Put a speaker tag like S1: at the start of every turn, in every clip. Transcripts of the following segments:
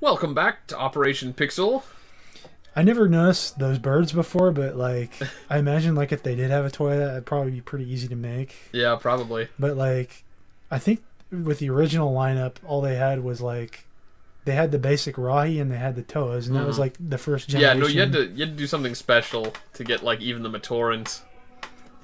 S1: Welcome back to Operation Pixel.
S2: I never noticed those birds before, but like I imagine like if they did have a toy, that'd probably be pretty easy to make.
S1: Yeah, probably.
S2: But like, I think with the original lineup, all they had was like they had the basic Rahi and they had the Toas, and that was like the first generation.
S1: Yeah, no, you had to do something special to get like even the Matorans.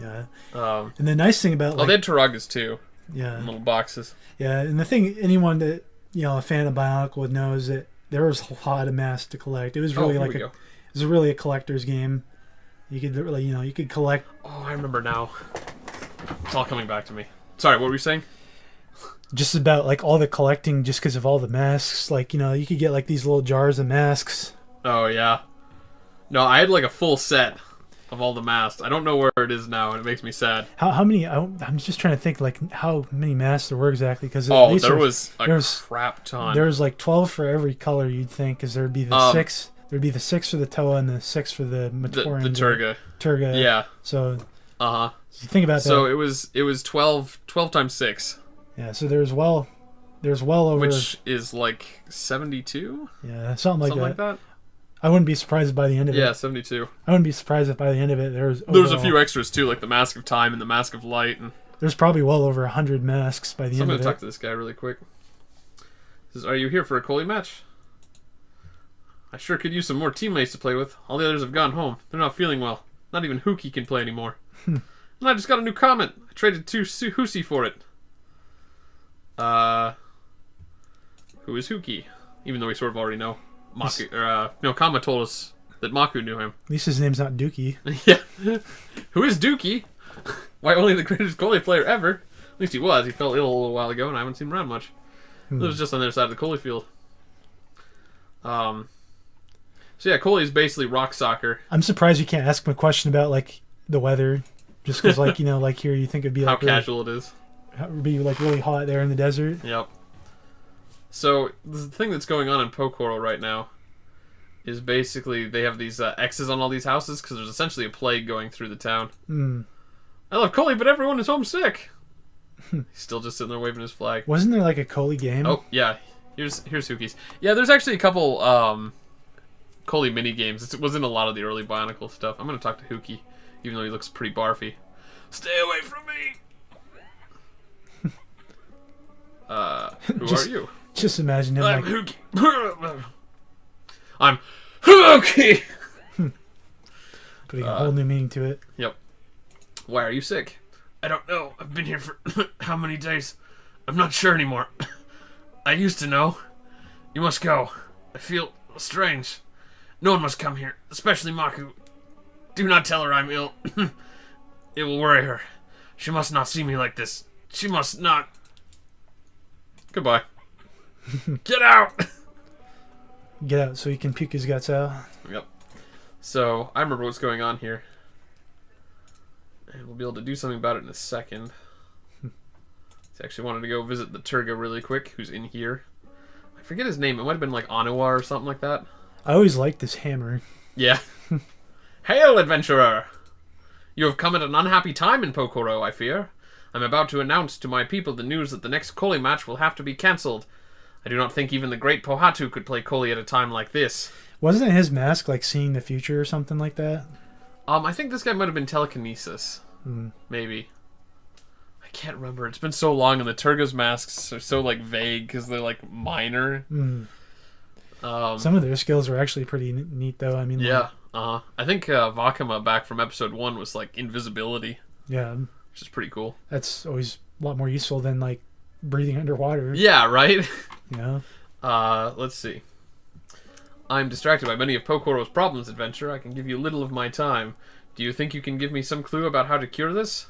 S2: Yeah.
S1: And
S2: the nice thing about
S1: they had Taragas too.
S2: Yeah.
S1: In little boxes.
S2: Yeah, and the thing anyone that a fan of Bionicle would know is that there was a lot of masks to collect. It was really it was really a collector's game. You could really you could collect.
S1: Oh, I remember now. It's all coming back to me. Sorry, what were you saying?
S2: Just about like all the collecting, just because of all the masks. Like you could get like these little jars of masks.
S1: Oh yeah. No, I had like a full set of all the masks. I don't know where it is now, and it makes me sad.
S2: How many? I'm just trying to think like how many masks there were exactly, because
S1: there was a crap ton.
S2: There was like 12 for every color, you'd think, because there'd be the six. There'd be the 6 for the Toa and the 6 for the Matoran.
S1: The Turga.
S2: Turga.
S1: Yeah.
S2: So.
S1: So
S2: you think about that.
S1: So it was 12 times 6.
S2: Yeah. So there's well over.
S1: Which is like 72.
S2: Yeah, something
S1: like that.
S2: I wouldn't be surprised by the end of it.
S1: Yeah, 72.
S2: I wouldn't be surprised if by the end of it there was
S1: a few extras too, like the Mask of Time and the Mask of Light. And
S2: there's probably well over 100 masks by the end of it.
S1: I'm going to talk to this guy really quick. He says, "Are you here for a Coley match? I sure could use some more teammates to play with. All the others have gone home. They're not feeling well. Not even Hookie can play anymore. And I just got a new comment. I traded 2 Hoosie for it. Who is Hookie? Even though we sort of already know. Kama told us that Maku knew him.
S2: At least his name's not Dookie.
S1: Yeah. Who is Dookie? Why, only the greatest Coley player ever. At least he was. He fell ill a little while ago, and I haven't seen him around much. It was just on the other side of the Coley field. So yeah, Coley is basically rock soccer.
S2: I'm surprised you can't ask him a question about like the weather, just because like like here you think it'd be like
S1: how casual it is.
S2: It would be like really hot there in the desert.
S1: Yep. So the thing that's going on in Pokoro right now is basically they have these X's on all these houses because there's essentially a plague going through the town. I love Coley, but everyone is homesick. He's still just sitting there waving his flag.
S2: Wasn't there like a Coley game?
S1: Oh yeah, here's Hookie's. Yeah, there's actually a couple Coley mini games. It was in a lot of the early Bionicle stuff. I'm gonna talk to Hookie, even though he looks pretty barfy. Stay away from me. Who are you?
S2: Just imagine him
S1: I'm
S2: like...
S1: Hookie. I'm Hookie!
S2: Putting a whole new meaning to it.
S1: Yep. Why are you sick? I don't know. I've been here for how many days? I'm not sure anymore. I used to know. You must go. I feel strange. No one must come here, especially Maku. Do not tell her I'm ill. It will worry her. She must not see me like this. She must not... Goodbye. Get out!
S2: Get out so he can puke his guts out.
S1: Yep. So, I remember what's going on here. And we'll be able to do something about it in a second. I actually wanted to go visit the Turga really quick, who's in here. I forget his name. It might have been like Anawa or something like that.
S2: I always liked this hammer.
S1: Yeah. Hail, adventurer! You have come at an unhappy time in Pokoro, I fear. I'm about to announce to my people the news that the next Coley match will have to be cancelled. I do not think even the great Pohatu could play Coley at a time like this.
S2: Wasn't his mask like seeing the future or something like that?
S1: I think this guy might have been telekinesis. Maybe. I can't remember. It's been so long, and the Turga's masks are so like vague because they're like minor.
S2: Some of their skills were actually pretty neat, though. I mean,
S1: yeah. I think Vakama back from episode 1 was like invisibility.
S2: Yeah.
S1: Which is pretty cool.
S2: That's always a lot more useful than like breathing underwater.
S1: Yeah, right?
S2: Yeah.
S1: Let's see. I'm distracted by many of Pokoro's problems, adventure. I can give you little of my time. Do you think you can give me some clue about how to cure this?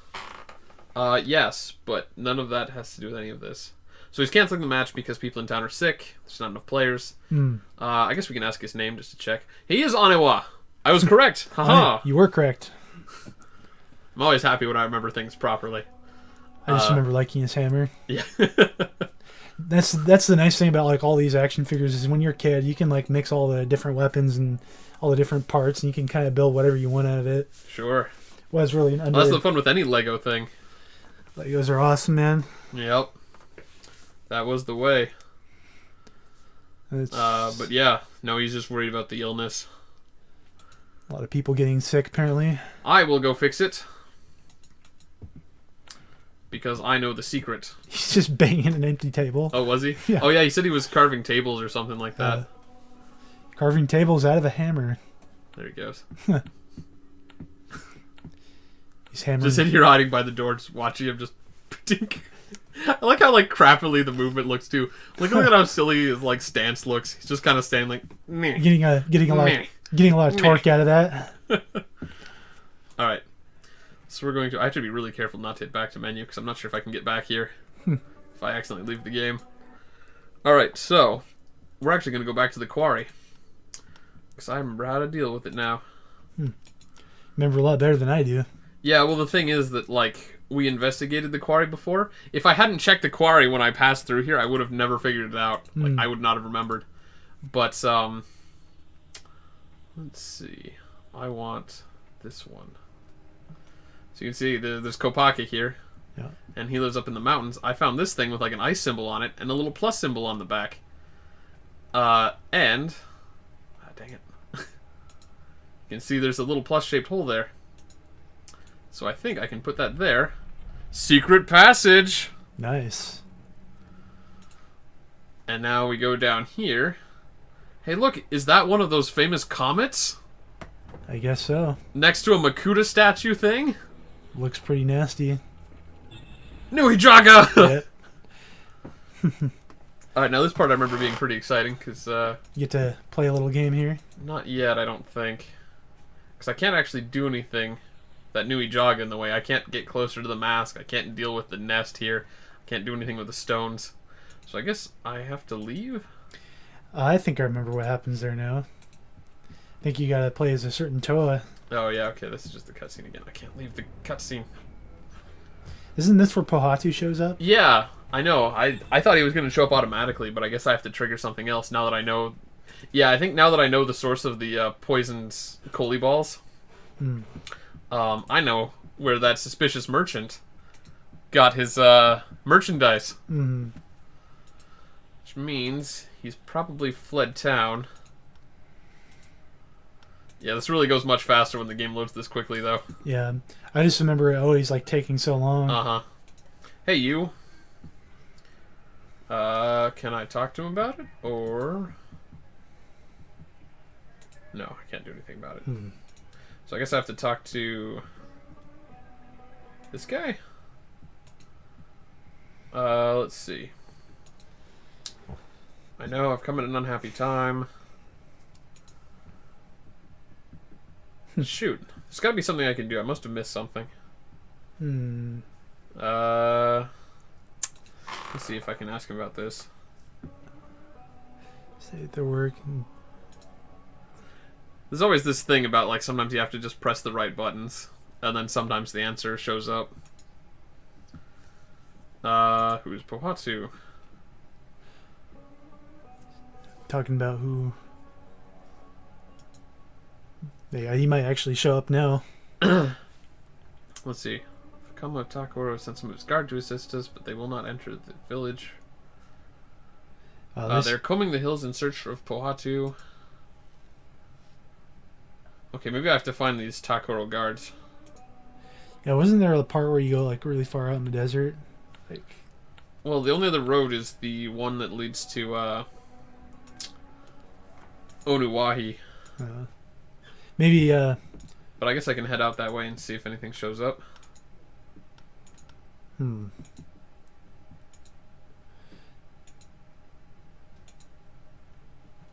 S1: Yes, but none of that has to do with any of this. So he's canceling the match because people in town are sick. There's not enough players. I guess we can ask his name just to check. He is Anawa. I was correct. Haha.
S2: You were correct.
S1: I'm always happy when I remember things properly.
S2: I just remember liking his hammer.
S1: Yeah.
S2: That's the nice thing about like all these action figures is when you're a kid, you can like mix all the different weapons and all the different parts, and you can kind of build whatever you want out of it.
S1: Sure.
S2: Well, it's really
S1: that's the fun with any Lego thing.
S2: Legos are awesome, man.
S1: Yep. That was the way. But yeah, no, he's just worried about the illness.
S2: A lot of people getting sick, apparently.
S1: I will go fix it. Because I know the secret.
S2: He's just banging an empty table.
S1: Oh, was he?
S2: Yeah.
S1: Oh, yeah, he said he was carving tables or something like that.
S2: Carving tables out of a hammer.
S1: There he goes.
S2: He's hammering.
S1: Just in here hiding by the door, just watching him just... I like how, like, crappily the movement looks, too. Look at how silly his, like, stance looks. He's just kind of standing like... Meh.
S2: Getting a lot of torque out of that.
S1: Alright. So we're going to... I have to be really careful not to hit back to menu, because I'm not sure if I can get back here. If I accidentally leave the game. Alright, so... We're actually going to go back to the quarry. Because I remember how to deal with it now.
S2: Remember a lot better than I do.
S1: Yeah, well, the thing is that, like, we investigated the quarry before. If I hadn't checked the quarry when I passed through here, I would have never figured it out. Like, I would not have remembered. But, let's see. I want this one. So you can see there's Kopake here.
S2: Yeah.
S1: And he lives up in the mountains. I found this thing with, like, an ice symbol on it and a little plus symbol on the back. And... dang it. You can see there's a little plus-shaped hole there. So I think I can put that there. Secret passage!
S2: Nice.
S1: And now we go down here. Hey, look, is that one of those famous comets?
S2: I guess so.
S1: Next to a Makuta statue thing?
S2: Looks pretty nasty.
S1: Nuijaga! Alright, now this part I remember being pretty exciting, because,
S2: You get to play a little game here?
S1: Not yet, I don't think. Because I can't actually do anything that Nuijaga in the way. I can't get closer to the mask. I can't deal with the nest here. I can't do anything with the stones. So I guess I have to leave?
S2: I think I remember what happens there now. I think you gotta play as a certain Toa.
S1: Oh yeah, okay, this is just the cutscene again. I can't leave the cutscene.
S2: Isn't this where Pohatu shows up?
S1: Yeah, I know. I thought he was going to show up automatically, but I guess I have to trigger something else now that I know... Yeah, I think now that I know the source of the poisoned Coley balls, I know where that suspicious merchant got his merchandise. Which means he's probably fled town. Yeah, this really goes much faster when the game loads this quickly, though.
S2: Yeah, I just remember it always like taking so long.
S1: Hey, you. Can I talk to him about it, or... No, I can't do anything about it. So I guess I have to talk to... this guy? Let's see. I know I've come at an unhappy time. Shoot. There's gotta be something I can do. I must have missed something. Let's see if I can ask him about this.
S2: Say that they're working.
S1: There's always this thing about, like, sometimes you have to just press the right buttons, and then sometimes the answer shows up. Who's Pohatu?
S2: Talking about who... Yeah, he might actually show up now.
S1: Let's see. Kama Takoro sent some of his guard to assist us, but they will not enter the village. They're combing the hills in search of Pohatu. Okay, maybe I have to find these Takoro guards.
S2: Yeah, wasn't there a part where you go like really far out in the desert? Like,
S1: well, the only other road is the one that leads to Onuwahi.
S2: Maybe.
S1: But I guess I can head out that way and see if anything shows up.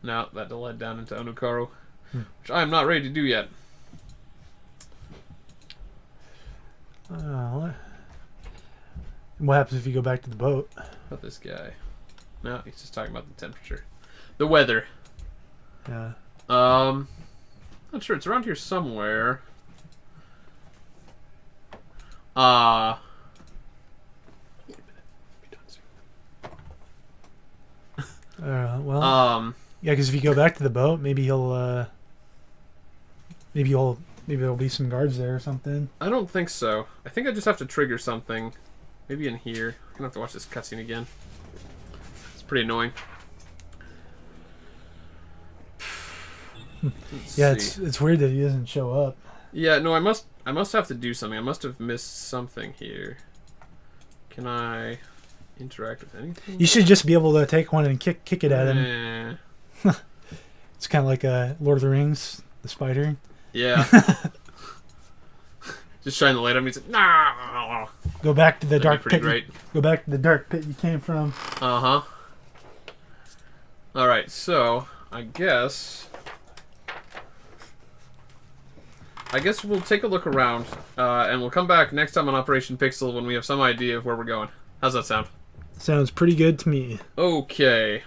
S1: No, that led down into Onukaro, which I am not ready to do yet.
S2: What happens if you go back to the boat?
S1: About this guy. No, he's just talking about the temperature. The weather.
S2: Yeah.
S1: Not sure. It's around here somewhere.
S2: Well. Yeah, because if you go back to the boat, maybe he'll. Maybe there'll be some guards there or something.
S1: I don't think so. I think I just have to trigger something. Maybe in here. I'm gonna have to watch this cutscene again. It's pretty annoying.
S2: Yeah, it's weird that he doesn't show up.
S1: Yeah, no, I must have to do something. I must have missed something here. Can I interact with anything?
S2: You should just be able to take one and kick it at him. It's kind of like Lord of the Rings, the spider.
S1: Yeah. Just trying to light him. He's like, nah.
S2: Go back to the dark pit.
S1: Great.
S2: Go back to the dark pit you came from.
S1: Uh-huh. All right, so I guess we'll take a look around, and we'll come back next time on Operation Pixel when we have some idea of where we're going. How's that sound?
S2: Sounds pretty good to me.
S1: Okay.